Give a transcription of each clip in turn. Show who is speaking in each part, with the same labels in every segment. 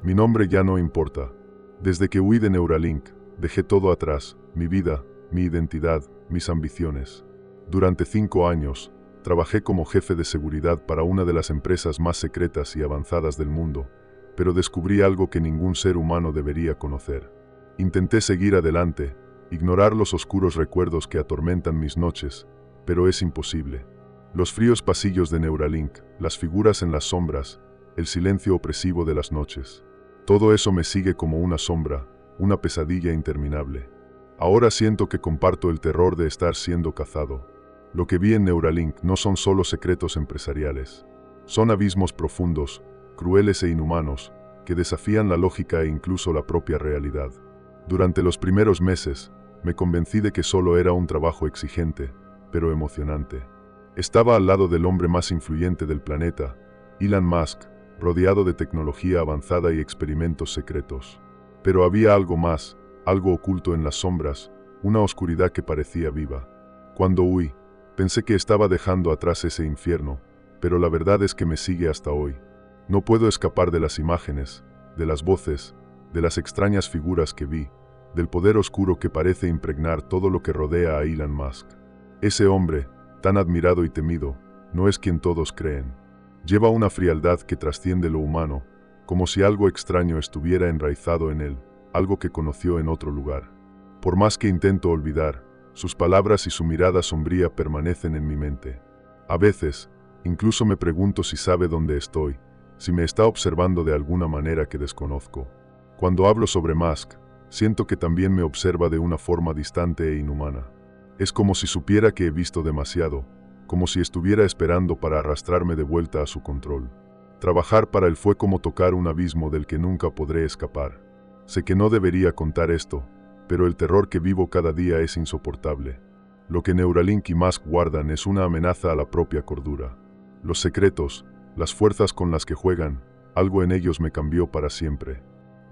Speaker 1: Mi nombre ya no importa. Desde que huí de Neuralink, dejé todo atrás, mi vida, mi identidad, mis ambiciones. Durante 5 años, trabajé como jefe de seguridad para una de las empresas más secretas y avanzadas del mundo, pero descubrí algo que ningún ser humano debería conocer. Intenté seguir adelante, ignorar los oscuros recuerdos que atormentan mis noches, pero es imposible. Los fríos pasillos de Neuralink, las figuras en las sombras, el silencio opresivo de las noches. Todo eso me sigue como una sombra, una pesadilla interminable. Ahora siento que comparto el terror de estar siendo cazado. Lo que vi en Neuralink no son solo secretos empresariales. Son abismos profundos, crueles e inhumanos, que desafían la lógica e incluso la propia realidad. Durante los primeros meses, me convencí de que solo era un trabajo exigente, pero emocionante. Estaba al lado del hombre más influyente del planeta, Elon Musk, rodeado de tecnología avanzada y experimentos secretos. Pero había algo más, algo oculto en las sombras, una oscuridad que parecía viva. Cuando huí, pensé que estaba dejando atrás ese infierno, pero la verdad es que me sigue hasta hoy. No puedo escapar de las imágenes, de las voces, de las extrañas figuras que vi, del poder oscuro que parece impregnar todo lo que rodea a Elon Musk. Ese hombre, tan admirado y temido, no es quien todos creen. Lleva una frialdad que trasciende lo humano, como si algo extraño estuviera enraizado en él, algo que conoció en otro lugar. Por más que intento olvidar, sus palabras y su mirada sombría permanecen en mi mente. A veces, incluso me pregunto si sabe dónde estoy, si me está observando de alguna manera que desconozco. Cuando hablo sobre Musk, siento que también me observa de una forma distante e inhumana. Es como si supiera que he visto demasiado, como si estuviera esperando para arrastrarme de vuelta a su control. Trabajar para él fue como tocar un abismo del que nunca podré escapar. Sé que no debería contar esto, pero el terror que vivo cada día es insoportable. Lo que Neuralink y Musk guardan es una amenaza a la propia cordura. Los secretos, las fuerzas con las que juegan, algo en ellos me cambió para siempre.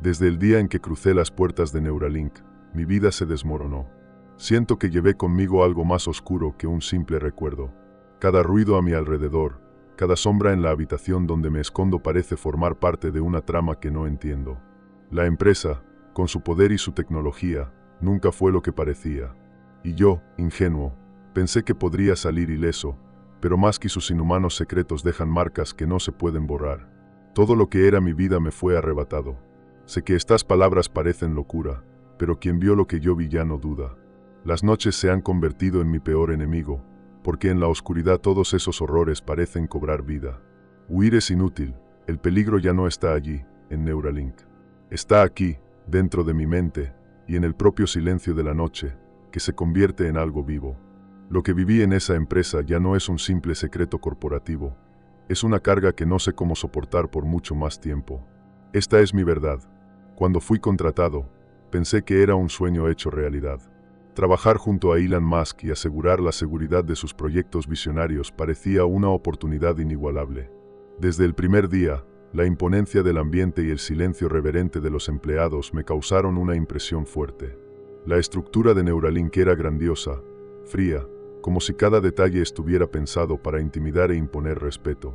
Speaker 1: Desde el día en que crucé las puertas de Neuralink, mi vida se desmoronó. Siento que llevé conmigo algo más oscuro que un simple recuerdo. Cada ruido a mi alrededor, cada sombra en la habitación donde me escondo parece formar parte de una trama que no entiendo. La empresa, con su poder y su tecnología, nunca fue lo que parecía. Y yo, ingenuo, pensé que podría salir ileso, pero Musk y sus inhumanos secretos dejan marcas que no se pueden borrar. Todo lo que era mi vida me fue arrebatado. Sé que estas palabras parecen locura, pero quien vio lo que yo vi ya no duda. Las noches se han convertido en mi peor enemigo, porque en la oscuridad todos esos horrores parecen cobrar vida. Huir es inútil, el peligro ya no está allí, en Neuralink. Está aquí, dentro de mi mente, y en el propio silencio de la noche, que se convierte en algo vivo. Lo que viví en esa empresa ya no es un simple secreto corporativo, es una carga que no sé cómo soportar por mucho más tiempo. Esta es mi verdad. Cuando fui contratado, pensé que era un sueño hecho realidad. Trabajar junto a Elon Musk y asegurar la seguridad de sus proyectos visionarios parecía una oportunidad inigualable. Desde el primer día, la imponencia del ambiente y el silencio reverente de los empleados me causaron una impresión fuerte. La estructura de Neuralink era grandiosa, fría, como si cada detalle estuviera pensado para intimidar e imponer respeto.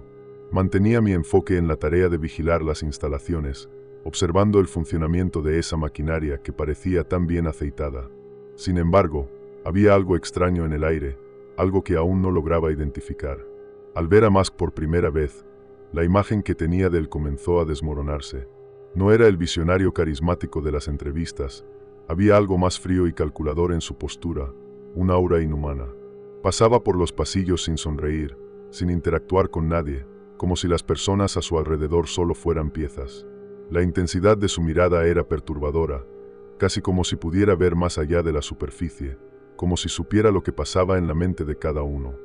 Speaker 1: Mantenía mi enfoque en la tarea de vigilar las instalaciones, observando el funcionamiento de esa maquinaria que parecía tan bien aceitada. Sin embargo, había algo extraño en el aire, algo que aún no lograba identificar. Al ver a Musk por primera vez, la imagen que tenía de él comenzó a desmoronarse. No era el visionario carismático de las entrevistas, había algo más frío y calculador en su postura, una aura inhumana. Pasaba por los pasillos sin sonreír, sin interactuar con nadie, como si las personas a su alrededor solo fueran piezas. La intensidad de su mirada era perturbadora, casi como si pudiera ver más allá de la superficie, como si supiera lo que pasaba en la mente de cada uno.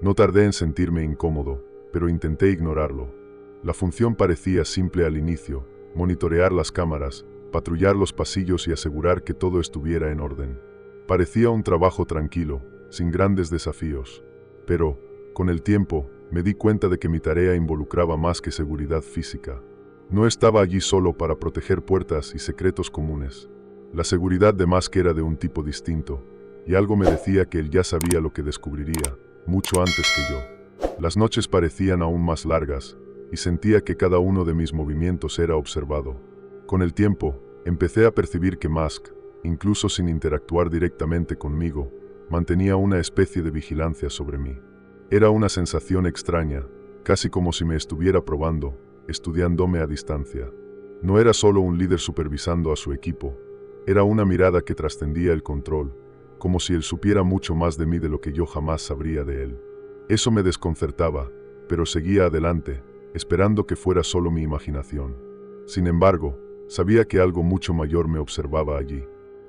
Speaker 1: No tardé en sentirme incómodo, pero intenté ignorarlo. La función parecía simple al inicio: monitorear las cámaras, patrullar los pasillos y asegurar que todo estuviera en orden. Parecía un trabajo tranquilo, sin grandes desafíos. Pero, con el tiempo, me di cuenta de que mi tarea involucraba más que seguridad física. No estaba allí solo para proteger puertas y secretos comunes. La seguridad de Musk era de un tipo distinto, y algo me decía que él ya sabía lo que descubriría, mucho antes que yo. Las noches parecían aún más largas, y sentía que cada uno de mis movimientos era observado. Con el tiempo, empecé a percibir que Musk, incluso sin interactuar directamente conmigo, mantenía una especie de vigilancia sobre mí. Era una sensación extraña, casi como si me estuviera probando, estudiándome a distancia. No era solo un líder supervisando a su equipo, era una mirada que trascendía el control, como si él supiera mucho más de mí de lo que yo jamás sabría de él. Eso me desconcertaba, pero seguía adelante, esperando que fuera solo mi imaginación. Sin embargo, sabía que algo mucho mayor me observaba allí.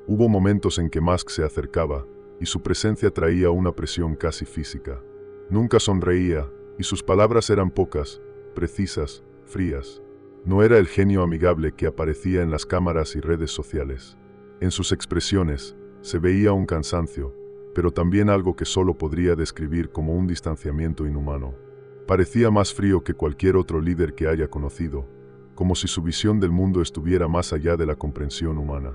Speaker 1: Hubo momentos en que Musk se acercaba, y su presencia traía una presión casi física. Nunca sonreía, y sus palabras eran pocas, precisas, frías. No era el genio amigable que aparecía en las cámaras y redes sociales. En sus expresiones se veía un cansancio, pero también algo que solo podría describir como un distanciamiento inhumano. Parecía más frío que cualquier otro líder que haya conocido, como si su visión del mundo estuviera más allá de la comprensión humana.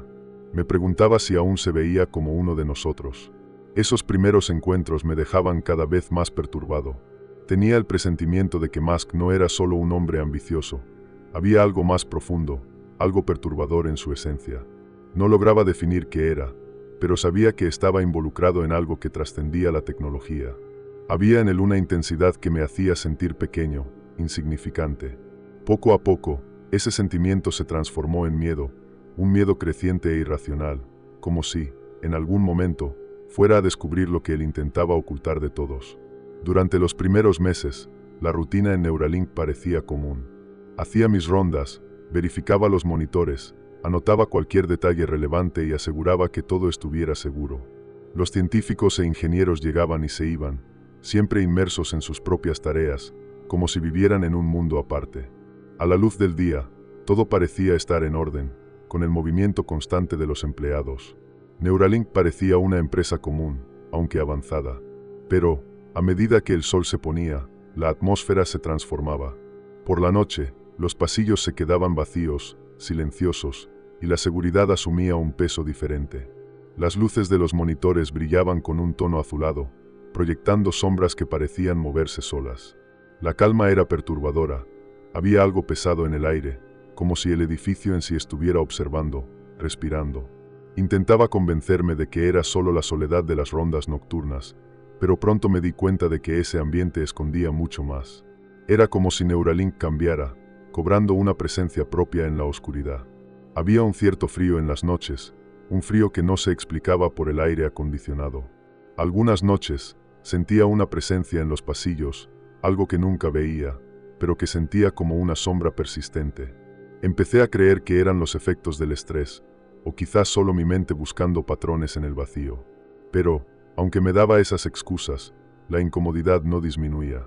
Speaker 1: Me preguntaba si aún se veía como uno de nosotros. Esos primeros encuentros me dejaban cada vez más perturbado. Tenía el presentimiento de que Musk no era solo un hombre ambicioso. Había algo más profundo, algo perturbador en su esencia. No lograba definir qué era, pero sabía que estaba involucrado en algo que trascendía la tecnología. Había en él una intensidad que me hacía sentir pequeño, insignificante. Poco a poco, ese sentimiento se transformó en miedo, un miedo creciente e irracional, como si, en algún momento, fuera a descubrir lo que él intentaba ocultar de todos. Durante los primeros meses, la rutina en Neuralink parecía común. Hacía mis rondas, verificaba los monitores, anotaba cualquier detalle relevante y aseguraba que todo estuviera seguro. Los científicos e ingenieros llegaban y se iban, siempre inmersos en sus propias tareas, como si vivieran en un mundo aparte. A la luz del día, todo parecía estar en orden, con el movimiento constante de los empleados. Neuralink parecía una empresa común, aunque avanzada. Pero, a medida que el sol se ponía, la atmósfera se transformaba. Por la noche, los pasillos se quedaban vacíos, silenciosos, y la seguridad asumía un peso diferente. Las luces de los monitores brillaban con un tono azulado, proyectando sombras que parecían moverse solas. La calma era perturbadora. Había algo pesado en el aire, como si el edificio en sí estuviera observando, respirando. Intentaba convencerme de que era solo la soledad de las rondas nocturnas, pero pronto me di cuenta de que ese ambiente escondía mucho más. Era como si Neuralink cambiara, cobrando una presencia propia en la oscuridad. Había un cierto frío en las noches, un frío que no se explicaba por el aire acondicionado. Algunas noches, sentía una presencia en los pasillos, algo que nunca veía, pero que sentía como una sombra persistente. Empecé a creer que eran los efectos del estrés, o quizás solo mi mente buscando patrones en el vacío. Pero, aunque me daba esas excusas, la incomodidad no disminuía.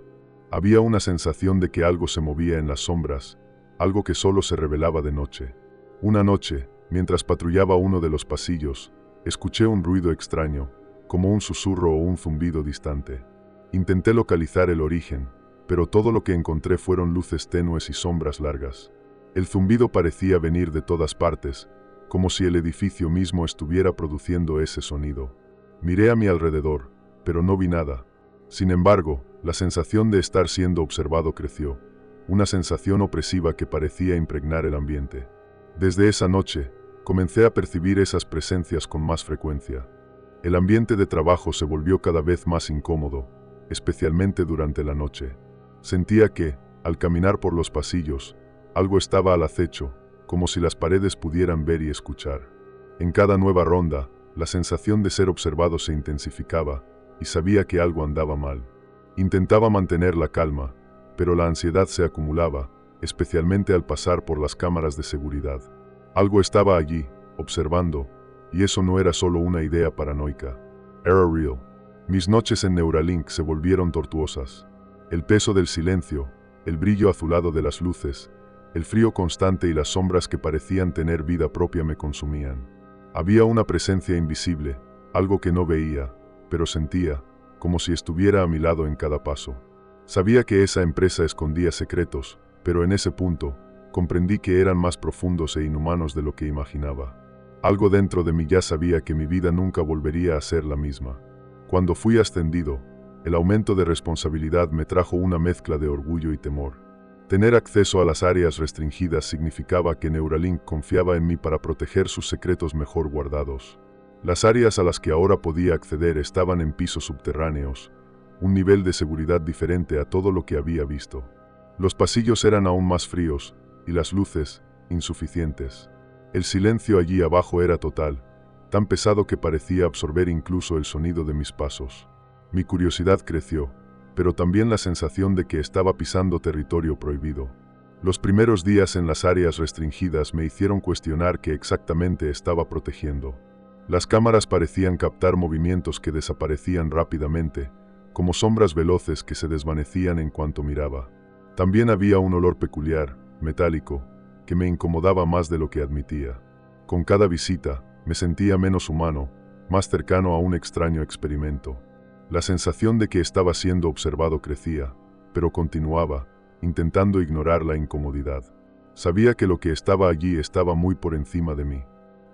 Speaker 1: Había una sensación de que algo se movía en las sombras, algo que solo se revelaba de noche. Una noche, mientras patrullaba uno de los pasillos, escuché un ruido extraño, como un susurro o un zumbido distante. Intenté localizar el origen, pero todo lo que encontré fueron luces tenues y sombras largas. El zumbido parecía venir de todas partes, como si el edificio mismo estuviera produciendo ese sonido. Miré a mi alrededor, pero no vi nada. Sin embargo, la sensación de estar siendo observado creció, una sensación opresiva que parecía impregnar el ambiente. Desde esa noche, comencé a percibir esas presencias con más frecuencia. El ambiente de trabajo se volvió cada vez más incómodo, especialmente durante la noche. Sentía que, al caminar por los pasillos, algo estaba al acecho, como si las paredes pudieran ver y escuchar. En cada nueva ronda, la sensación de ser observado se intensificaba, y sabía que algo andaba mal. Intentaba mantener la calma, pero la ansiedad se acumulaba, especialmente al pasar por las cámaras de seguridad. Algo estaba allí, observando, y eso no era solo una idea paranoica. Era real. Mis noches en Neuralink se volvieron tortuosas. El peso del silencio, el brillo azulado de las luces, el frío constante y las sombras que parecían tener vida propia me consumían. Había una presencia invisible, algo que no veía, pero sentía, como si estuviera a mi lado en cada paso. Sabía que esa empresa escondía secretos, pero en ese punto, comprendí que eran más profundos e inhumanos de lo que imaginaba. Algo dentro de mí ya sabía que mi vida nunca volvería a ser la misma. Cuando fui ascendido, el aumento de responsabilidad me trajo una mezcla de orgullo y temor. Tener acceso a las áreas restringidas significaba que Neuralink confiaba en mí para proteger sus secretos mejor guardados. Las áreas a las que ahora podía acceder estaban en pisos subterráneos, un nivel de seguridad diferente a todo lo que había visto. Los pasillos eran aún más fríos, y las luces, insuficientes. El silencio allí abajo era total, tan pesado que parecía absorber incluso el sonido de mis pasos. Mi curiosidad creció, pero también la sensación de que estaba pisando territorio prohibido. Los primeros días en las áreas restringidas me hicieron cuestionar qué exactamente estaba protegiendo. Las cámaras parecían captar movimientos que desaparecían rápidamente, como sombras veloces que se desvanecían en cuanto miraba. También había un olor peculiar, metálico, que me incomodaba más de lo que admitía. Con cada visita, me sentía menos humano, más cercano a un extraño experimento. La sensación de que estaba siendo observado crecía, pero continuaba, intentando ignorar la incomodidad. Sabía que lo que estaba allí estaba muy por encima de mí.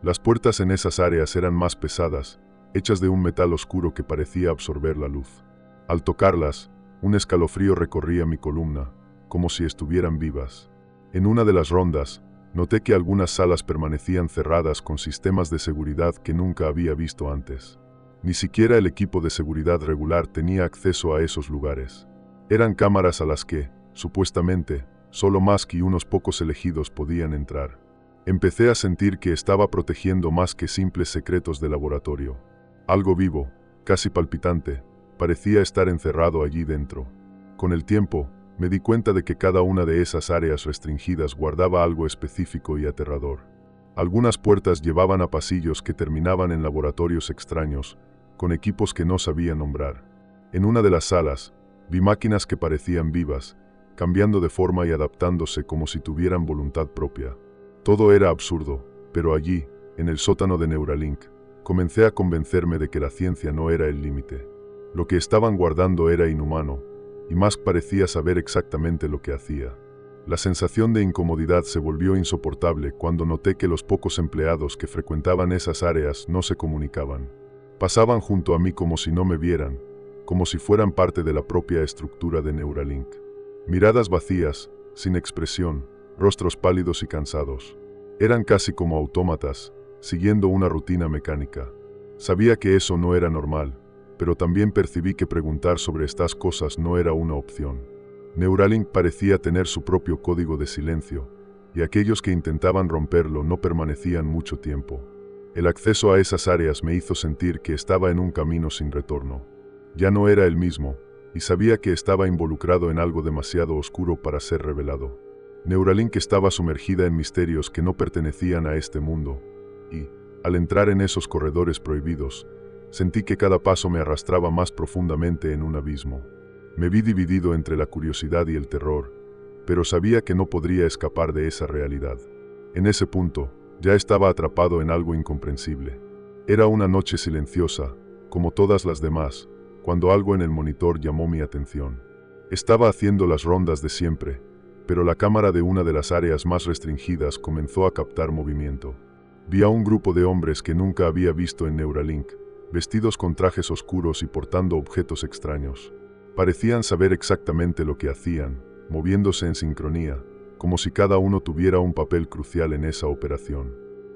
Speaker 1: Las puertas en esas áreas eran más pesadas, hechas de un metal oscuro que parecía absorber la luz. Al tocarlas, un escalofrío recorría mi columna, como si estuvieran vivas. En una de las rondas, noté que algunas salas permanecían cerradas con sistemas de seguridad que nunca había visto antes. Ni siquiera el equipo de seguridad regular tenía acceso a esos lugares. Eran cámaras a las que, supuestamente, solo Musk y unos pocos elegidos podían entrar. Empecé a sentir que estaba protegiendo más que simples secretos de laboratorio. Algo vivo, casi palpitante, parecía estar encerrado allí dentro. Con el tiempo, me di cuenta de que cada una de esas áreas restringidas guardaba algo específico y aterrador. Algunas puertas llevaban a pasillos que terminaban en laboratorios extraños, con equipos que no sabía nombrar. En una de las salas, vi máquinas que parecían vivas, cambiando de forma y adaptándose como si tuvieran voluntad propia. Todo era absurdo, pero allí, en el sótano de Neuralink, comencé a convencerme de que la ciencia no era el límite. Lo que estaban guardando era inhumano, y Musk parecía saber exactamente lo que hacía. La sensación de incomodidad se volvió insoportable cuando noté que los pocos empleados que frecuentaban esas áreas no se comunicaban. Pasaban junto a mí como si no me vieran, como si fueran parte de la propia estructura de Neuralink. Miradas vacías, sin expresión, rostros pálidos y cansados. Eran casi como autómatas, siguiendo una rutina mecánica. Sabía que eso no era normal, pero también percibí que preguntar sobre estas cosas no era una opción. Neuralink parecía tener su propio código de silencio, y aquellos que intentaban romperlo no permanecían mucho tiempo. El acceso a esas áreas me hizo sentir que estaba en un camino sin retorno. Ya no era el mismo, y sabía que estaba involucrado en algo demasiado oscuro para ser revelado. Neuralink estaba sumergida en misterios que no pertenecían a este mundo, y, al entrar en esos corredores prohibidos, sentí que cada paso me arrastraba más profundamente en un abismo. Me vi dividido entre la curiosidad y el terror, pero sabía que no podría escapar de esa realidad. En ese punto, ya estaba atrapado en algo incomprensible. Era una noche silenciosa, como todas las demás, cuando algo en el monitor llamó mi atención. Estaba haciendo las rondas de siempre, pero la cámara de una de las áreas más restringidas comenzó a captar movimiento. Vi a un grupo de hombres que nunca había visto en Neuralink, vestidos con trajes oscuros y portando objetos extraños. Parecían saber exactamente lo que hacían, moviéndose en sincronía, como si cada uno tuviera un papel crucial en esa operación.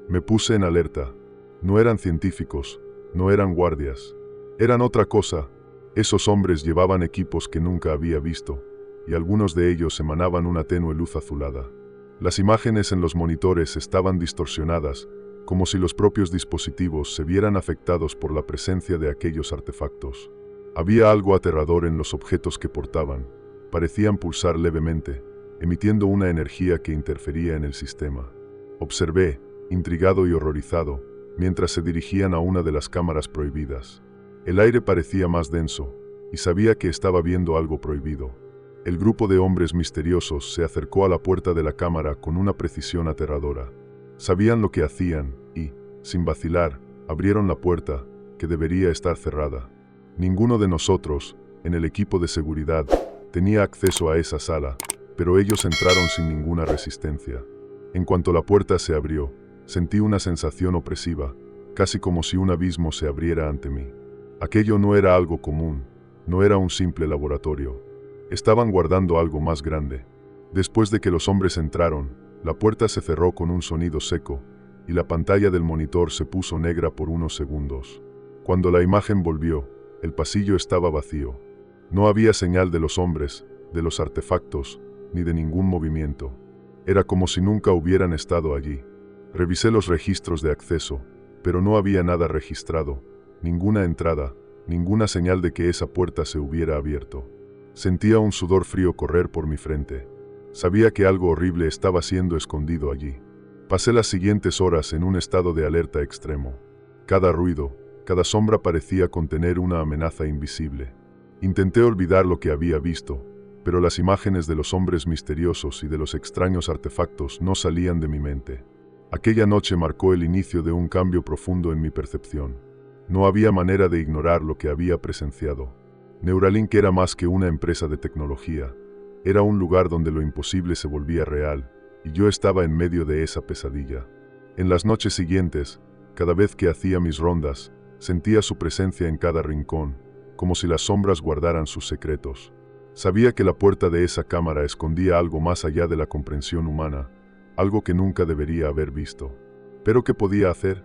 Speaker 1: Me puse en alerta. No eran científicos, no eran guardias. Eran otra cosa. Esos hombres llevaban equipos que nunca había visto, y algunos de ellos emanaban una tenue luz azulada. Las imágenes en los monitores estaban distorsionadas, como si los propios dispositivos se vieran afectados por la presencia de aquellos artefactos. Había algo aterrador en los objetos que portaban. Parecían pulsar levemente, emitiendo una energía que interfería en el sistema. Observé, intrigado y horrorizado, mientras se dirigían a una de las cámaras prohibidas. El aire parecía más denso, y sabía que estaba viendo algo prohibido. El grupo de hombres misteriosos se acercó a la puerta de la cámara con una precisión aterradora. Sabían lo que hacían y, sin vacilar, abrieron la puerta, que debería estar cerrada. Ninguno de nosotros, en el equipo de seguridad, tenía acceso a esa sala, pero ellos entraron sin ninguna resistencia. En cuanto la puerta se abrió, sentí una sensación opresiva, casi como si un abismo se abriera ante mí. Aquello no era algo común, no era un simple laboratorio. Estaban guardando algo más grande. Después de que los hombres entraron, la puerta se cerró con un sonido seco, y la pantalla del monitor se puso negra por unos segundos. Cuando la imagen volvió, el pasillo estaba vacío. No había señal de los hombres, de los artefactos, ni de ningún movimiento. Era como si nunca hubieran estado allí. Revisé los registros de acceso, pero no había nada registrado, ninguna entrada, ninguna señal de que esa puerta se hubiera abierto. Sentía un sudor frío correr por mi frente. Sabía que algo horrible estaba siendo escondido allí. Pasé las siguientes horas en un estado de alerta extremo. Cada ruido, cada sombra parecía contener una amenaza invisible. Intenté olvidar lo que había visto, pero las imágenes de los hombres misteriosos y de los extraños artefactos no salían de mi mente. Aquella noche marcó el inicio de un cambio profundo en mi percepción. No había manera de ignorar lo que había presenciado. Neuralink era más que una empresa de tecnología. Era un lugar donde lo imposible se volvía real, y yo estaba en medio de esa pesadilla. En las noches siguientes, cada vez que hacía mis rondas, sentía su presencia en cada rincón, como si las sombras guardaran sus secretos. Sabía que la puerta de esa cámara escondía algo más allá de la comprensión humana, algo que nunca debería haber visto. ¿Pero qué podía hacer?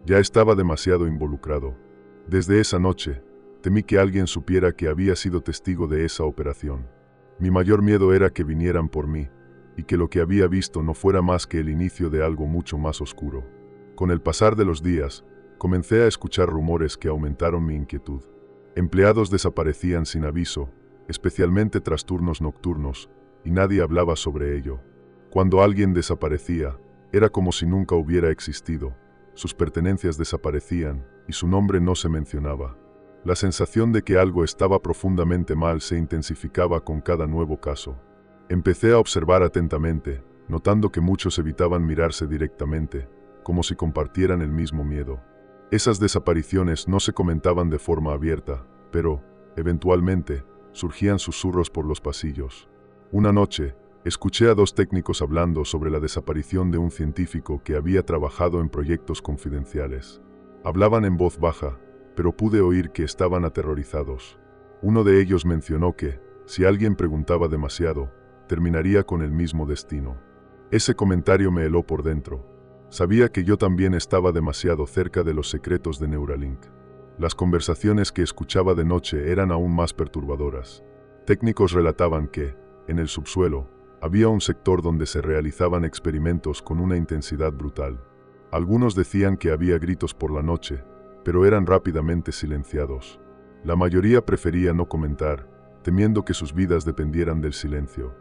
Speaker 1: Ya estaba demasiado involucrado. Desde esa noche, temí que alguien supiera que había sido testigo de esa operación. Mi mayor miedo era que vinieran por mí, y que lo que había visto no fuera más que el inicio de algo mucho más oscuro. Con el pasar de los días, comencé a escuchar rumores que aumentaron mi inquietud. Empleados desaparecían sin aviso, especialmente tras turnos nocturnos, y nadie hablaba sobre ello. Cuando alguien desaparecía, era como si nunca hubiera existido. Sus pertenencias desaparecían, y su nombre no se mencionaba. La sensación de que algo estaba profundamente mal se intensificaba con cada nuevo caso. Empecé a observar atentamente, notando que muchos evitaban mirarse directamente, como si compartieran el mismo miedo. Esas desapariciones no se comentaban de forma abierta, pero, eventualmente, surgían susurros por los pasillos. Una noche, escuché a dos técnicos hablando sobre la desaparición de un científico que había trabajado en proyectos confidenciales. Hablaban en voz baja, pero pude oír que estaban aterrorizados. Uno de ellos mencionó que, si alguien preguntaba demasiado, terminaría con el mismo destino. Ese comentario me heló por dentro. Sabía que yo también estaba demasiado cerca de los secretos de Neuralink. Las conversaciones que escuchaba de noche eran aún más perturbadoras. Técnicos relataban que, en el subsuelo, había un sector donde se realizaban experimentos con una intensidad brutal. Algunos decían que había gritos por la noche, pero eran rápidamente silenciados. La mayoría prefería no comentar, temiendo que sus vidas dependieran del silencio.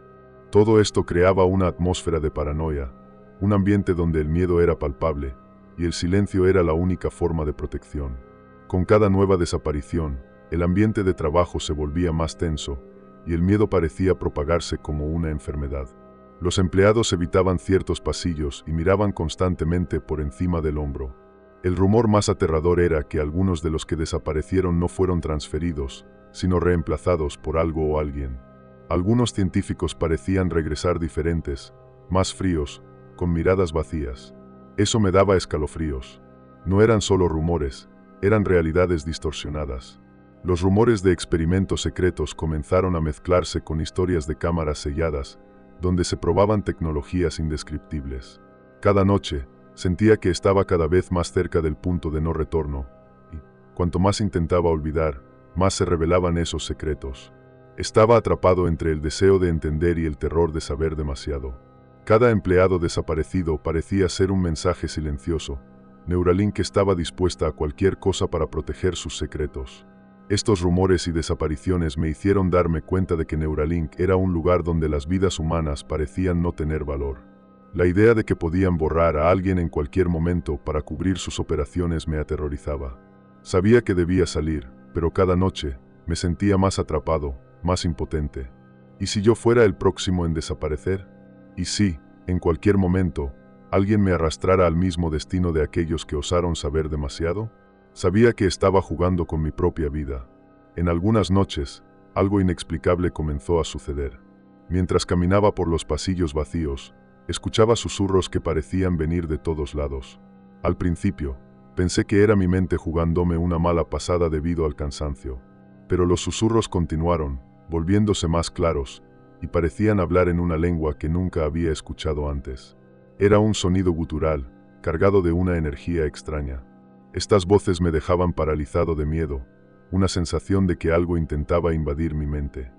Speaker 1: Todo esto creaba una atmósfera de paranoia, un ambiente donde el miedo era palpable, y el silencio era la única forma de protección. Con cada nueva desaparición, el ambiente de trabajo se volvía más tenso, y el miedo parecía propagarse como una enfermedad. Los empleados evitaban ciertos pasillos y miraban constantemente por encima del hombro. El rumor más aterrador era que algunos de los que desaparecieron no fueron transferidos, sino reemplazados por algo o alguien. Algunos científicos parecían regresar diferentes, más fríos, con miradas vacías. Eso me daba escalofríos. No eran solo rumores, eran realidades distorsionadas. Los rumores de experimentos secretos comenzaron a mezclarse con historias de cámaras selladas, donde se probaban tecnologías indescriptibles. Cada noche, sentía que estaba cada vez más cerca del punto de no retorno, y, cuanto más intentaba olvidar, más se revelaban esos secretos. Estaba atrapado entre el deseo de entender y el terror de saber demasiado. Cada empleado desaparecido parecía ser un mensaje silencioso. Neuralink estaba dispuesta a cualquier cosa para proteger sus secretos. Estos rumores y desapariciones me hicieron darme cuenta de que Neuralink era un lugar donde las vidas humanas parecían no tener valor. La idea de que podían borrar a alguien en cualquier momento para cubrir sus operaciones me aterrorizaba. Sabía que debía salir, pero cada noche me sentía más atrapado, más impotente. ¿Y si yo fuera el próximo en desaparecer? ¿Y si, en cualquier momento, alguien me arrastrara al mismo destino de aquellos que osaron saber demasiado? Sabía que estaba jugando con mi propia vida. En algunas noches, algo inexplicable comenzó a suceder. Mientras caminaba por los pasillos vacíos, escuchaba susurros que parecían venir de todos lados. Al principio, pensé que era mi mente jugándome una mala pasada debido al cansancio. Pero los susurros continuaron, volviéndose más claros, y parecían hablar en una lengua que nunca había escuchado antes. Era un sonido gutural, cargado de una energía extraña. Estas voces me dejaban paralizado de miedo, una sensación de que algo intentaba invadir mi mente.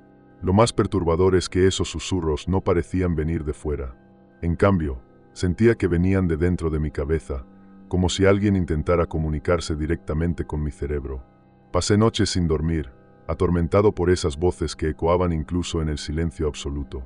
Speaker 1: Lo más perturbador es que esos susurros no parecían venir de fuera. En cambio, sentía que venían de dentro de mi cabeza, como si alguien intentara comunicarse directamente con mi cerebro. Pasé noches sin dormir, atormentado por esas voces que ecoaban incluso en el silencio absoluto.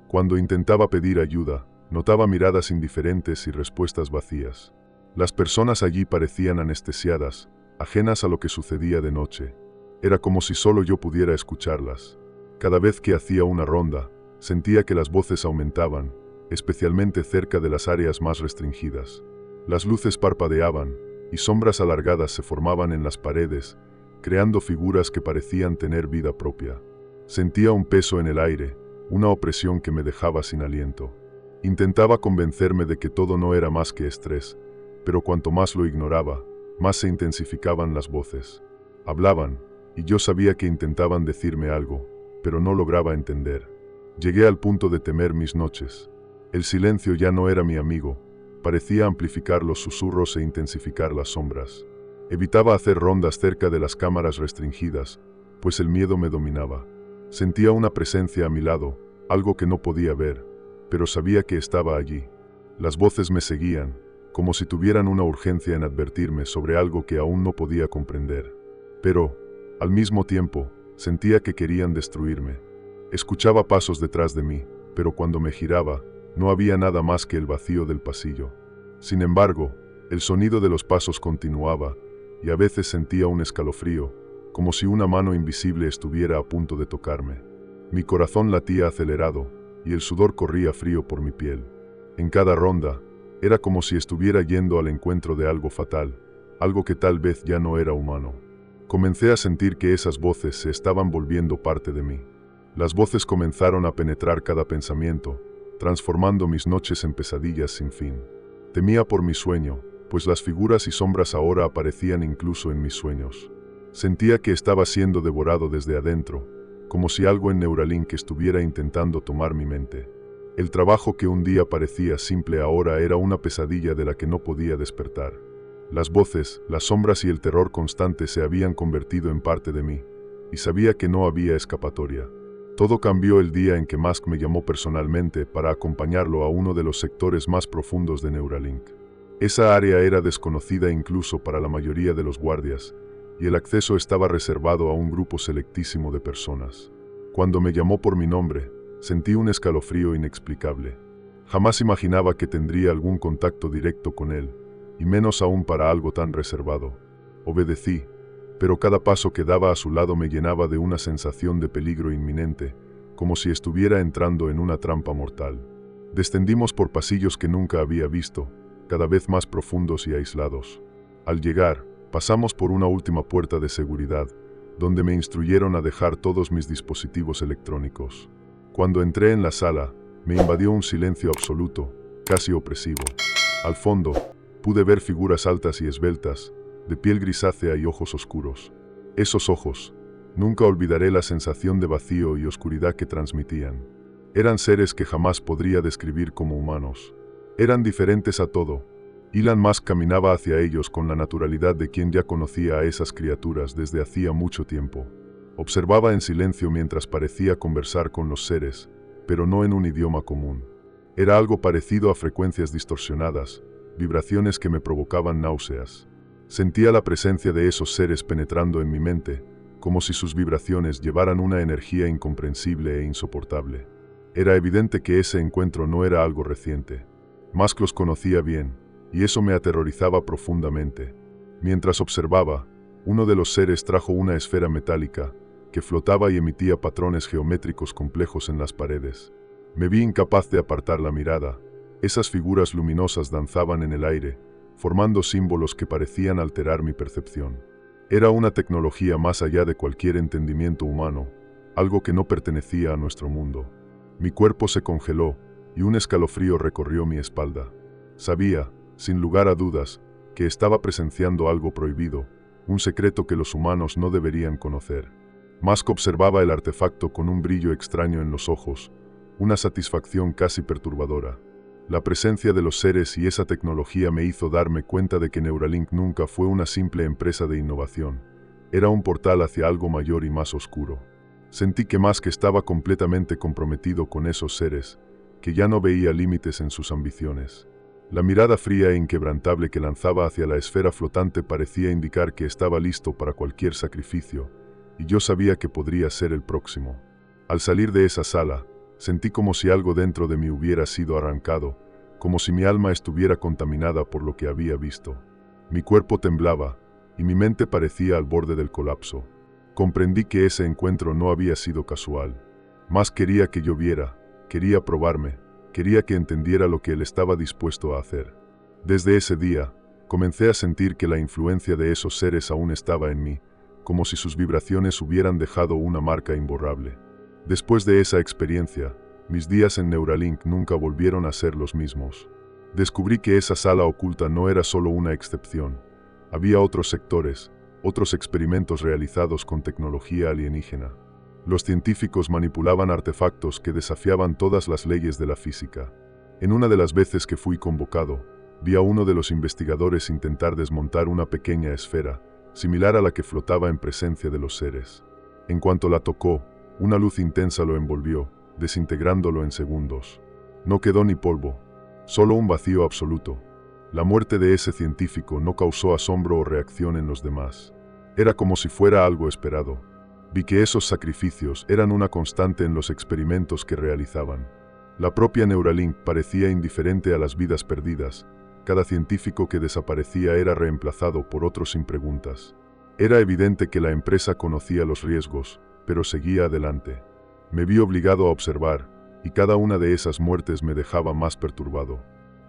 Speaker 1: Cuando intentaba pedir ayuda, notaba miradas indiferentes y respuestas vacías. Las personas allí parecían anestesiadas, ajenas a lo que sucedía de noche. Era como si solo yo pudiera escucharlas. Cada vez que hacía una ronda, sentía que las voces aumentaban, especialmente cerca de las áreas más restringidas. Las luces parpadeaban, y sombras alargadas se formaban en las paredes, creando figuras que parecían tener vida propia. Sentía un peso en el aire, una opresión que me dejaba sin aliento. Intentaba convencerme de que todo no era más que estrés, pero cuanto más lo ignoraba, más se intensificaban las voces. Hablaban, y yo sabía que intentaban decirme algo, pero no lograba entender. Llegué al punto de temer mis noches. El silencio ya no era mi amigo, parecía amplificar los susurros e intensificar las sombras. Evitaba hacer rondas cerca de las cámaras restringidas, pues el miedo me dominaba. Sentía una presencia a mi lado, algo que no podía ver, pero sabía que estaba allí. Las voces me seguían, como si tuvieran una urgencia en advertirme sobre algo que aún no podía comprender. Pero, al mismo tiempo, sentía que querían destruirme. Escuchaba pasos detrás de mí, pero cuando me giraba, no había nada más que el vacío del pasillo. Sin embargo, el sonido de los pasos continuaba, y a veces sentía un escalofrío, como si una mano invisible estuviera a punto de tocarme. Mi corazón latía acelerado, y el sudor corría frío por mi piel. En cada ronda, era como si estuviera yendo al encuentro de algo fatal, algo que tal vez ya no era humano. Comencé a sentir que esas voces se estaban volviendo parte de mí. Las voces comenzaron a penetrar cada pensamiento, transformando mis noches en pesadillas sin fin. Temía por mi sueño, pues las figuras y sombras ahora aparecían incluso en mis sueños. Sentía que estaba siendo devorado desde adentro, como si algo en Neuralink estuviera intentando tomar mi mente. El trabajo que un día parecía simple ahora era una pesadilla de la que no podía despertar. Las voces, las sombras y el terror constante se habían convertido en parte de mí, y sabía que no había escapatoria. Todo cambió el día en que Musk me llamó personalmente para acompañarlo a uno de los sectores más profundos de Neuralink. Esa área era desconocida incluso para la mayoría de los guardias, y el acceso estaba reservado a un grupo selectísimo de personas. Cuando me llamó por mi nombre, sentí un escalofrío inexplicable. Jamás imaginaba que tendría algún contacto directo con él, y menos aún para algo tan reservado. Obedecí, pero cada paso que daba a su lado me llenaba de una sensación de peligro inminente, como si estuviera entrando en una trampa mortal. Descendimos por pasillos que nunca había visto, cada vez más profundos y aislados. Al llegar, pasamos por una última puerta de seguridad, donde me instruyeron a dejar todos mis dispositivos electrónicos. Cuando entré en la sala, me invadió un silencio absoluto, casi opresivo. Al fondo, pude ver figuras altas y esbeltas, de piel grisácea y ojos oscuros. Esos ojos, nunca olvidaré la sensación de vacío y oscuridad que transmitían. Eran seres que jamás podría describir como humanos. Eran diferentes a todo. Elon Musk caminaba hacia ellos con la naturalidad de quien ya conocía a esas criaturas desde hacía mucho tiempo. Observaba en silencio mientras parecía conversar con los seres, pero no en un idioma común. Era algo parecido a frecuencias distorsionadas, vibraciones que me provocaban náuseas. Sentía la presencia de esos seres penetrando en mi mente, como si sus vibraciones llevaran una energía incomprensible e insoportable. Era evidente que ese encuentro no era algo reciente. Musk los conocía bien, y eso me aterrorizaba profundamente. Mientras observaba, uno de los seres trajo una esfera metálica, que flotaba y emitía patrones geométricos complejos en las paredes. Me vi incapaz de apartar la mirada. Esas figuras luminosas danzaban en el aire, formando símbolos que parecían alterar mi percepción. Era una tecnología más allá de cualquier entendimiento humano, algo que no pertenecía a nuestro mundo. Mi cuerpo se congeló, y un escalofrío recorrió mi espalda. Sabía, sin lugar a dudas, que estaba presenciando algo prohibido, un secreto que los humanos no deberían conocer. Musk observaba el artefacto con un brillo extraño en los ojos, una satisfacción casi perturbadora. La presencia de los seres y esa tecnología me hizo darme cuenta de que Neuralink nunca fue una simple empresa de innovación. Era un portal hacia algo mayor y más oscuro. Sentí que Musk estaba completamente comprometido con esos seres, que ya no veía límites en sus ambiciones. La mirada fría e inquebrantable que lanzaba hacia la esfera flotante parecía indicar que estaba listo para cualquier sacrificio, y yo sabía que podría ser el próximo. Al salir de esa sala, sentí como si algo dentro de mí hubiera sido arrancado, como si mi alma estuviera contaminada por lo que había visto. Mi cuerpo temblaba, y mi mente parecía al borde del colapso. Comprendí que ese encuentro no había sido casual. Más quería que yo viera, quería probarme, quería que entendiera lo que él estaba dispuesto a hacer. Desde ese día, comencé a sentir que la influencia de esos seres aún estaba en mí, como si sus vibraciones hubieran dejado una marca imborrable. Después de esa experiencia, mis días en Neuralink nunca volvieron a ser los mismos. Descubrí que esa sala oculta no era solo una excepción. Había otros sectores, otros experimentos realizados con tecnología alienígena. Los científicos manipulaban artefactos que desafiaban todas las leyes de la física. En una de las veces que fui convocado, vi a uno de los investigadores intentar desmontar una pequeña esfera, similar a la que flotaba en presencia de los seres. En cuanto la tocó, una luz intensa lo envolvió, desintegrándolo en segundos. No quedó ni polvo, solo un vacío absoluto. La muerte de ese científico no causó asombro o reacción en los demás. Era como si fuera algo esperado. Vi que esos sacrificios eran una constante en los experimentos que realizaban. La propia Neuralink parecía indiferente a las vidas perdidas. Cada científico que desaparecía era reemplazado por otro sin preguntas. Era evidente que la empresa conocía los riesgos, pero seguía adelante. Me vi obligado a observar, y cada una de esas muertes me dejaba más perturbado.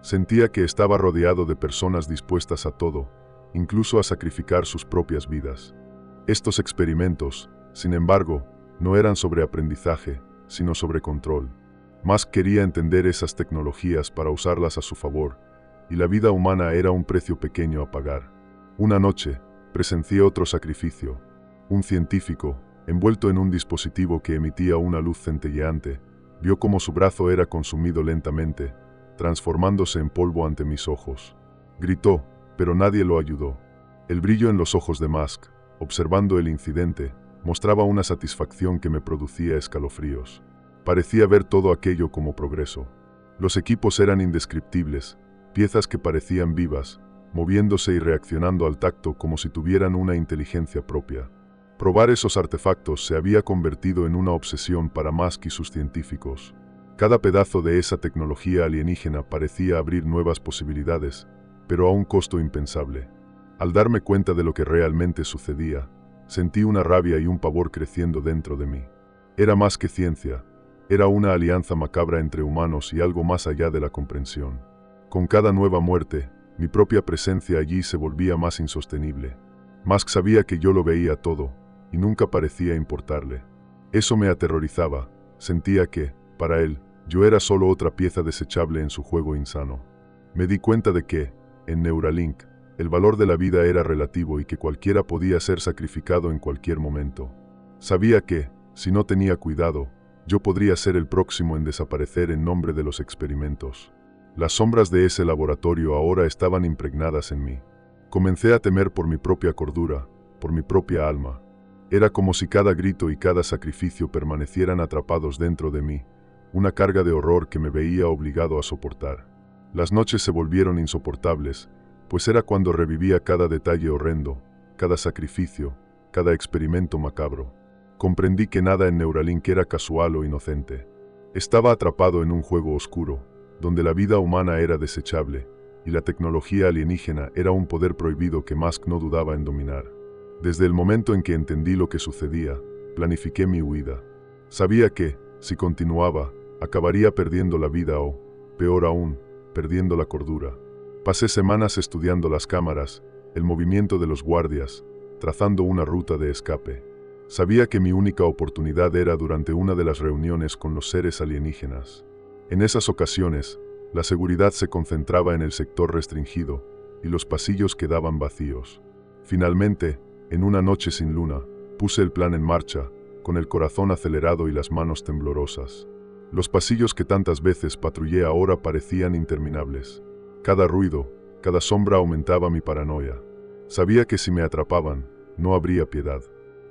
Speaker 1: Sentía que estaba rodeado de personas dispuestas a todo, incluso a sacrificar sus propias vidas. Estos experimentos, sin embargo, no eran sobre aprendizaje, sino sobre control. Musk quería entender esas tecnologías para usarlas a su favor, y la vida humana era un precio pequeño a pagar. Una noche, presencié otro sacrificio. Un científico, envuelto en un dispositivo que emitía una luz centelleante, vio cómo su brazo era consumido lentamente, transformándose en polvo ante mis ojos. Gritó, pero nadie lo ayudó. El brillo en los ojos de Musk, observando el incidente, mostraba una satisfacción que me producía escalofríos. Parecía ver todo aquello como progreso. Los equipos eran indescriptibles, piezas que parecían vivas, moviéndose y reaccionando al tacto como si tuvieran una inteligencia propia. Probar esos artefactos se había convertido en una obsesión para Musk y sus científicos. Cada pedazo de esa tecnología alienígena parecía abrir nuevas posibilidades, pero a un costo impensable. Al darme cuenta de lo que realmente sucedía, sentí una rabia y un pavor creciendo dentro de mí. Era más que ciencia, era una alianza macabra entre humanos y algo más allá de la comprensión. Con cada nueva muerte, mi propia presencia allí se volvía más insostenible. Musk sabía que yo lo veía todo, y nunca parecía importarle. Eso me aterrorizaba, sentía que, para él, yo era solo otra pieza desechable en su juego insano. Me di cuenta de que, en Neuralink, el valor de la vida era relativo y que cualquiera podía ser sacrificado en cualquier momento. Sabía que, si no tenía cuidado, yo podría ser el próximo en desaparecer en nombre de los experimentos. Las sombras de ese laboratorio ahora estaban impregnadas en mí. Comencé a temer por mi propia cordura, por mi propia alma. Era como si cada grito y cada sacrificio permanecieran atrapados dentro de mí, una carga de horror que me veía obligado a soportar. Las noches se volvieron insoportables, pues era cuando revivía cada detalle horrendo, cada sacrificio, cada experimento macabro. Comprendí que nada en Neuralink era casual o inocente. Estaba atrapado en un juego oscuro, donde la vida humana era desechable, y la tecnología alienígena era un poder prohibido que Musk no dudaba en dominar. Desde el momento en que entendí lo que sucedía, planifiqué mi huida. Sabía que, si continuaba, acabaría perdiendo la vida o, peor aún, perdiendo la cordura. Pasé semanas estudiando las cámaras, el movimiento de los guardias, trazando una ruta de escape. Sabía que mi única oportunidad era durante una de las reuniones con los seres alienígenas. En esas ocasiones, la seguridad se concentraba en el sector restringido, y los pasillos quedaban vacíos. Finalmente, en una noche sin luna, puse el plan en marcha, con el corazón acelerado y las manos temblorosas. Los pasillos que tantas veces patrullé ahora parecían interminables. Cada ruido, cada sombra aumentaba mi paranoia. Sabía que si me atrapaban, no habría piedad.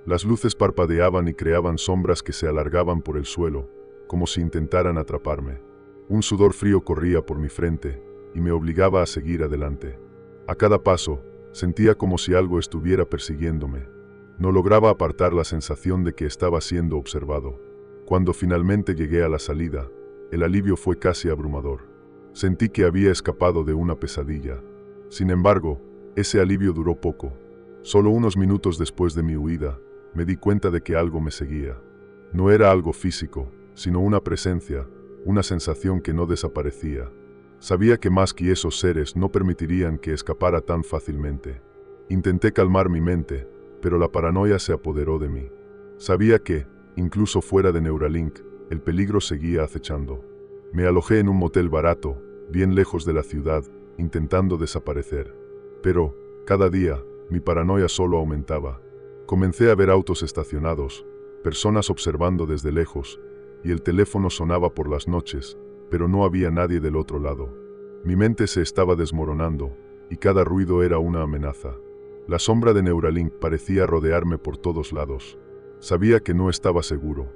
Speaker 1: Las luces parpadeaban y creaban sombras que se alargaban por el suelo, como si intentaran atraparme. Un sudor frío corría por mi frente y me obligaba a seguir adelante. A cada paso, sentía como si algo estuviera persiguiéndome. No lograba apartar la sensación de que estaba siendo observado. Cuando finalmente llegué a la salida, el alivio fue casi abrumador. Sentí que había escapado de una pesadilla. Sin embargo, ese alivio duró poco. Solo unos minutos después de mi huida, me di cuenta de que algo me seguía. No era algo físico, sino una presencia, una sensación que no desaparecía. Sabía que Mask y esos seres no permitirían que escapara tan fácilmente. Intenté calmar mi mente, pero la paranoia se apoderó de mí. Sabía que, incluso fuera de Neuralink, el peligro seguía acechando. Me alojé en un motel barato, bien lejos de la ciudad, intentando desaparecer. Pero, cada día, mi paranoia solo aumentaba. Comencé a ver autos estacionados, personas observando desde lejos, y el teléfono sonaba por las noches, pero no había nadie del otro lado. Mi mente se estaba desmoronando, y cada ruido era una amenaza. La sombra de Neuralink parecía rodearme por todos lados. Sabía que no estaba seguro.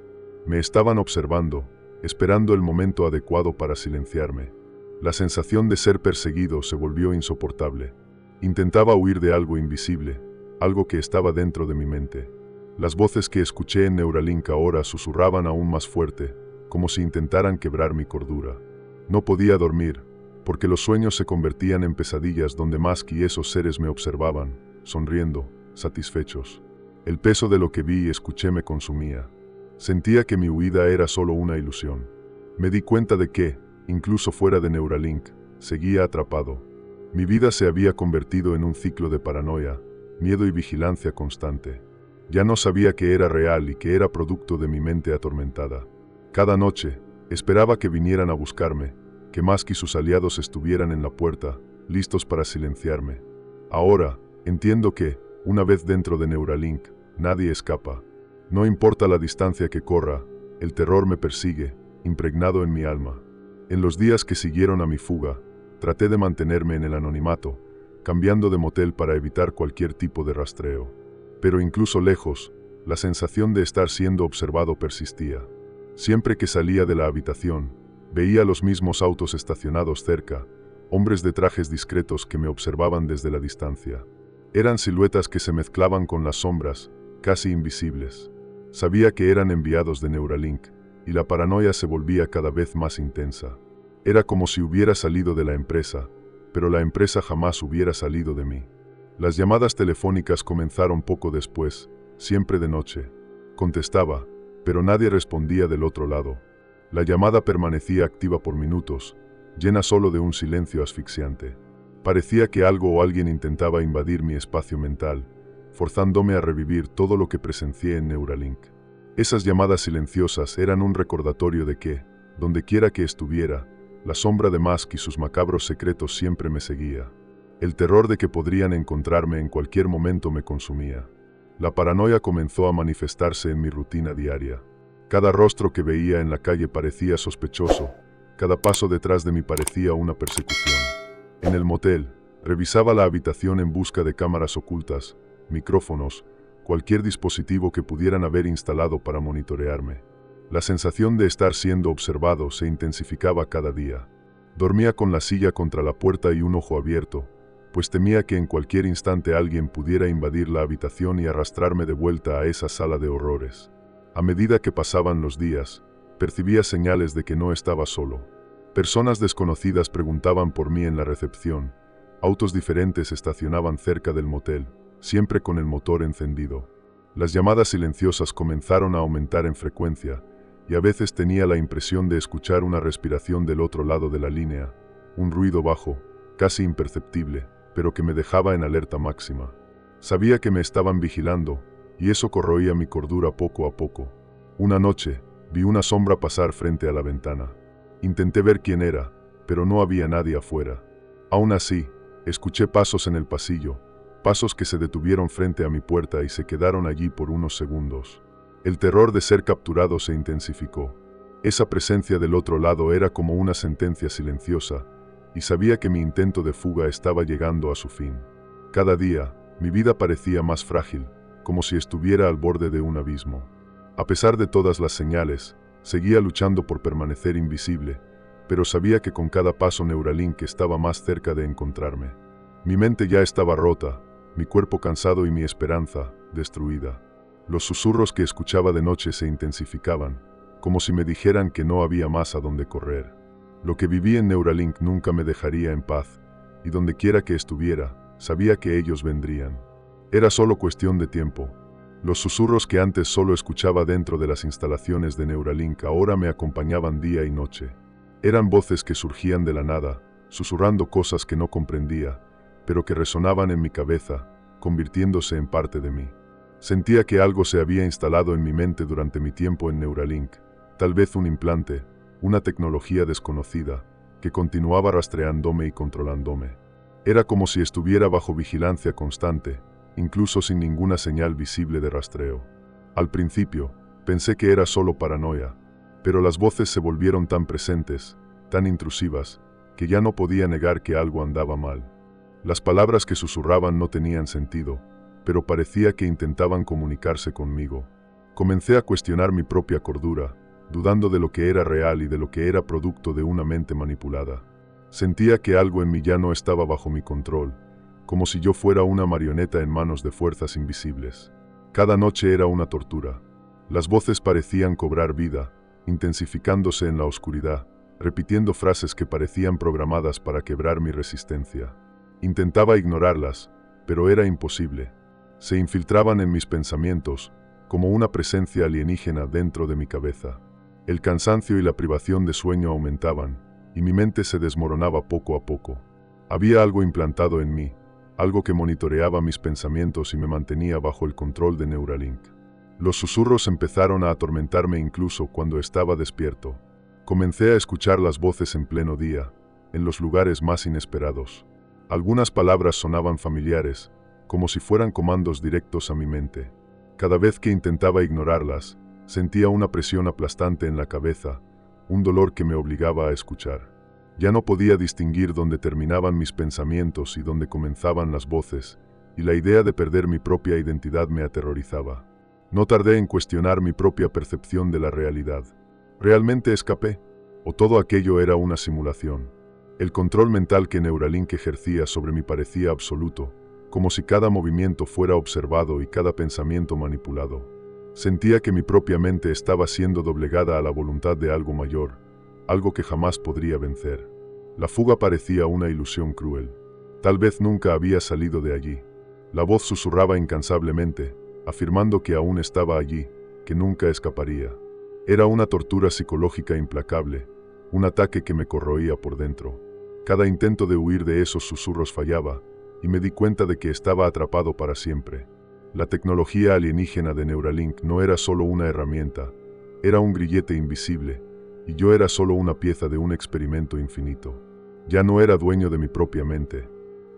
Speaker 1: Me estaban observando, esperando el momento adecuado para silenciarme. La sensación de ser perseguido se volvió insoportable. Intentaba huir de algo invisible, algo que estaba dentro de mi mente. Las voces que escuché en Neuralink ahora susurraban aún más fuerte, como si intentaran quebrar mi cordura. No podía dormir, porque los sueños se convertían en pesadillas donde Mask y esos seres me observaban, sonriendo, satisfechos. El peso de lo que vi y escuché me consumía. Sentía que mi huida era solo una ilusión. Me di cuenta de que, incluso fuera de Neuralink, seguía atrapado. Mi vida se había convertido en un ciclo de paranoia, miedo y vigilancia constante. Ya no sabía que era real y que era producto de mi mente atormentada. Cada noche, esperaba que vinieran a buscarme, que Mask y sus aliados estuvieran en la puerta, listos para silenciarme. Ahora, entiendo que, una vez dentro de Neuralink, nadie escapa. No importa la distancia que corra, el terror me persigue, impregnado en mi alma. En los días que siguieron a mi fuga, traté de mantenerme en el anonimato, cambiando de motel para evitar cualquier tipo de rastreo. Pero incluso lejos, la sensación de estar siendo observado persistía. Siempre que salía de la habitación, veía los mismos autos estacionados cerca, hombres de trajes discretos que me observaban desde la distancia. Eran siluetas que se mezclaban con las sombras, casi invisibles. Sabía que eran enviados de Neuralink, y la paranoia se volvía cada vez más intensa. Era como si hubiera salido de la empresa, pero la empresa jamás hubiera salido de mí. Las llamadas telefónicas comenzaron poco después, siempre de noche. Contestaba, pero nadie respondía del otro lado. La llamada permanecía activa por minutos, llena solo de un silencio asfixiante. Parecía que algo o alguien intentaba invadir mi espacio mental, forzándome a revivir todo lo que presencié en Neuralink. Esas llamadas silenciosas eran un recordatorio de que, donde quiera que estuviera, la sombra de Mask y sus macabros secretos siempre me seguía. El terror de que podrían encontrarme en cualquier momento me consumía. La paranoia comenzó a manifestarse en mi rutina diaria. Cada rostro que veía en la calle parecía sospechoso, cada paso detrás de mí parecía una persecución. En el motel, revisaba la habitación en busca de cámaras ocultas, micrófonos, cualquier dispositivo que pudieran haber instalado para monitorearme. La sensación de estar siendo observado se intensificaba cada día. Dormía con la silla contra la puerta y un ojo abierto, pues temía que en cualquier instante alguien pudiera invadir la habitación y arrastrarme de vuelta a esa sala de horrores. A medida que pasaban los días, percibía señales de que no estaba solo. Personas desconocidas preguntaban por mí en la recepción. Autos diferentes estacionaban cerca del motel, siempre con el motor encendido. Las llamadas silenciosas comenzaron a aumentar en frecuencia, y a veces tenía la impresión de escuchar una respiración del otro lado de la línea, un ruido bajo, casi imperceptible, pero que me dejaba en alerta máxima. Sabía que me estaban vigilando, y eso corroía mi cordura poco a poco. Una noche, vi una sombra pasar frente a la ventana. Intenté ver quién era, pero no había nadie afuera. Aún así, escuché pasos en el pasillo, pasos que se detuvieron frente a mi puerta y se quedaron allí por unos segundos. El terror de ser capturado se intensificó. Esa presencia del otro lado era como una sentencia silenciosa, y sabía que mi intento de fuga estaba llegando a su fin. Cada día, mi vida parecía más frágil, como si estuviera al borde de un abismo. A pesar de todas las señales, seguía luchando por permanecer invisible, pero sabía que con cada paso Neuralink estaba más cerca de encontrarme. Mi mente ya estaba rota, mi cuerpo cansado y mi esperanza destruida. Los susurros que escuchaba de noche se intensificaban, como si me dijeran que no había más a dónde correr. Lo que viví en Neuralink nunca me dejaría en paz, y donde quiera que estuviera, sabía que ellos vendrían. Era solo cuestión de tiempo. Los susurros que antes solo escuchaba dentro de las instalaciones de Neuralink ahora me acompañaban día y noche. Eran voces que surgían de la nada, susurrando cosas que no comprendía, pero que resonaban en mi cabeza, convirtiéndose en parte de mí. Sentía que algo se había instalado en mi mente durante mi tiempo en Neuralink, tal vez un implante, una tecnología desconocida, que continuaba rastreándome y controlándome. Era como si estuviera bajo vigilancia constante, incluso sin ninguna señal visible de rastreo. Al principio, pensé que era solo paranoia, pero las voces se volvieron tan presentes, tan intrusivas, que ya no podía negar que algo andaba mal. Las palabras que susurraban no tenían sentido, pero parecía que intentaban comunicarse conmigo. Comencé a cuestionar mi propia cordura, dudando de lo que era real y de lo que era producto de una mente manipulada. Sentía que algo en mí ya no estaba bajo mi control, como si yo fuera una marioneta en manos de fuerzas invisibles. Cada noche era una tortura. Las voces parecían cobrar vida, intensificándose en la oscuridad, repitiendo frases que parecían programadas para quebrar mi resistencia. Intentaba ignorarlas, pero era imposible. Se infiltraban en mis pensamientos, como una presencia alienígena dentro de mi cabeza. El cansancio y la privación de sueño aumentaban, y mi mente se desmoronaba poco a poco. Había algo implantado en mí, algo que monitoreaba mis pensamientos y me mantenía bajo el control de Neuralink. Los susurros empezaron a atormentarme incluso cuando estaba despierto. Comencé a escuchar las voces en pleno día, en los lugares más inesperados. Algunas palabras sonaban familiares, como si fueran comandos directos a mi mente. Cada vez que intentaba ignorarlas, sentía una presión aplastante en la cabeza, un dolor que me obligaba a escuchar. Ya no podía distinguir dónde terminaban mis pensamientos y dónde comenzaban las voces, y la idea de perder mi propia identidad me aterrorizaba. No tardé en cuestionar mi propia percepción de la realidad. ¿Realmente escapé? ¿O todo aquello era una simulación? El control mental que Neuralink ejercía sobre mí parecía absoluto, como si cada movimiento fuera observado y cada pensamiento manipulado. Sentía que mi propia mente estaba siendo doblegada a la voluntad de algo mayor, algo que jamás podría vencer. La fuga parecía una ilusión cruel. Tal vez nunca había salido de allí. La voz susurraba incansablemente, afirmando que aún estaba allí, que nunca escaparía. Era una tortura psicológica implacable, un ataque que me corroía por dentro. Cada intento de huir de esos susurros fallaba, y me di cuenta de que estaba atrapado para siempre. La tecnología alienígena de Neuralink no era solo una herramienta, era un grillete invisible, y yo era solo una pieza de un experimento infinito. Ya no era dueño de mi propia mente.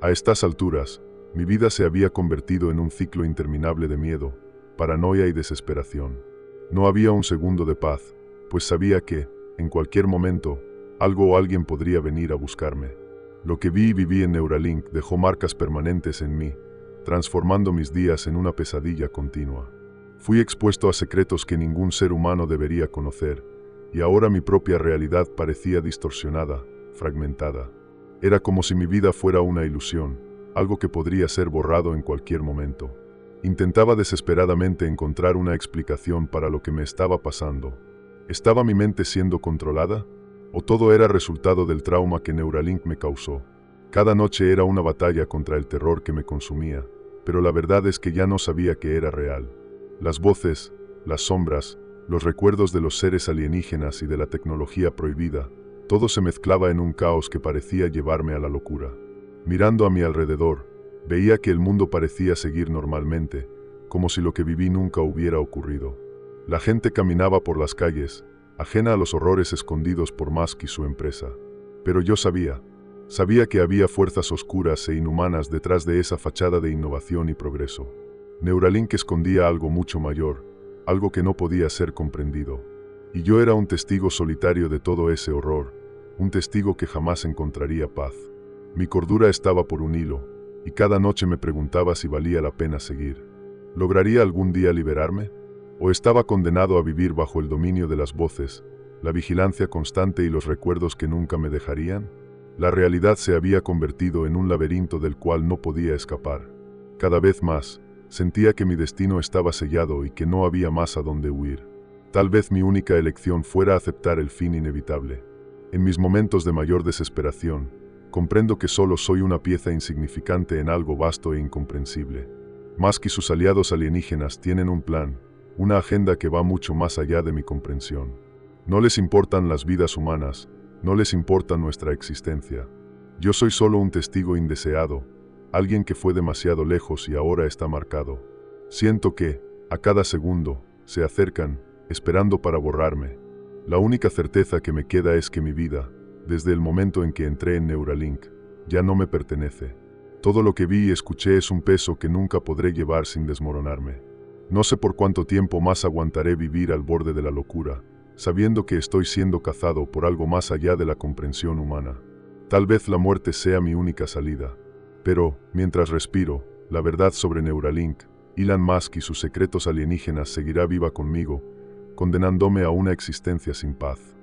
Speaker 1: A estas alturas, mi vida se había convertido en un ciclo interminable de miedo, paranoia y desesperación. No había un segundo de paz, pues sabía que, en cualquier momento, algo o alguien podría venir a buscarme. Lo que vi y viví en Neuralink dejó marcas permanentes en mí, transformando mis días en una pesadilla continua. Fui expuesto a secretos que ningún ser humano debería conocer, y ahora mi propia realidad parecía distorsionada, fragmentada. Era como si mi vida fuera una ilusión, algo que podría ser borrado en cualquier momento. Intentaba desesperadamente encontrar una explicación para lo que me estaba pasando. ¿Estaba mi mente siendo controlada? ¿O todo era resultado del trauma que Neuralink me causó? Cada noche era una batalla contra el terror que me consumía, pero la verdad es que ya no sabía que era real. Las voces, las sombras, los recuerdos de los seres alienígenas y de la tecnología prohibida, todo se mezclaba en un caos que parecía llevarme a la locura. Mirando a mi alrededor, veía que el mundo parecía seguir normalmente, como si lo que viví nunca hubiera ocurrido. La gente caminaba por las calles, ajena a los horrores escondidos por Musk y su empresa. Pero yo sabía que había fuerzas oscuras e inhumanas detrás de esa fachada de innovación y progreso. Neuralink escondía algo mucho mayor, algo que no podía ser comprendido. Y yo era un testigo solitario de todo ese horror, un testigo que jamás encontraría paz. Mi cordura estaba por un hilo, y cada noche me preguntaba si valía la pena seguir. ¿Lograría algún día liberarme? ¿O estaba condenado a vivir bajo el dominio de las voces, la vigilancia constante y los recuerdos que nunca me dejarían? La realidad se había convertido en un laberinto del cual no podía escapar. Cada vez más, sentía que mi destino estaba sellado y que no había más a dónde huir. Tal vez mi única elección fuera aceptar el fin inevitable. En mis momentos de mayor desesperación, comprendo que solo soy una pieza insignificante en algo vasto e incomprensible. Musk y sus aliados alienígenas tienen un plan, una agenda que va mucho más allá de mi comprensión. No les importan las vidas humanas, no les importa nuestra existencia. Yo soy solo un testigo indeseado, alguien que fue demasiado lejos y ahora está marcado. Siento que, a cada segundo, se acercan, esperando para borrarme. La única certeza que me queda es que mi vida, desde el momento en que entré en Neuralink, ya no me pertenece. Todo lo que vi y escuché es un peso que nunca podré llevar sin desmoronarme. No sé por cuánto tiempo más aguantaré vivir al borde de la locura, sabiendo que estoy siendo cazado por algo más allá de la comprensión humana. Tal vez la muerte sea mi única salida. Pero, mientras respiro, la verdad sobre Neuralink, Elon Musk y sus secretos alienígenas seguirá viva conmigo, condenándome a una existencia sin paz.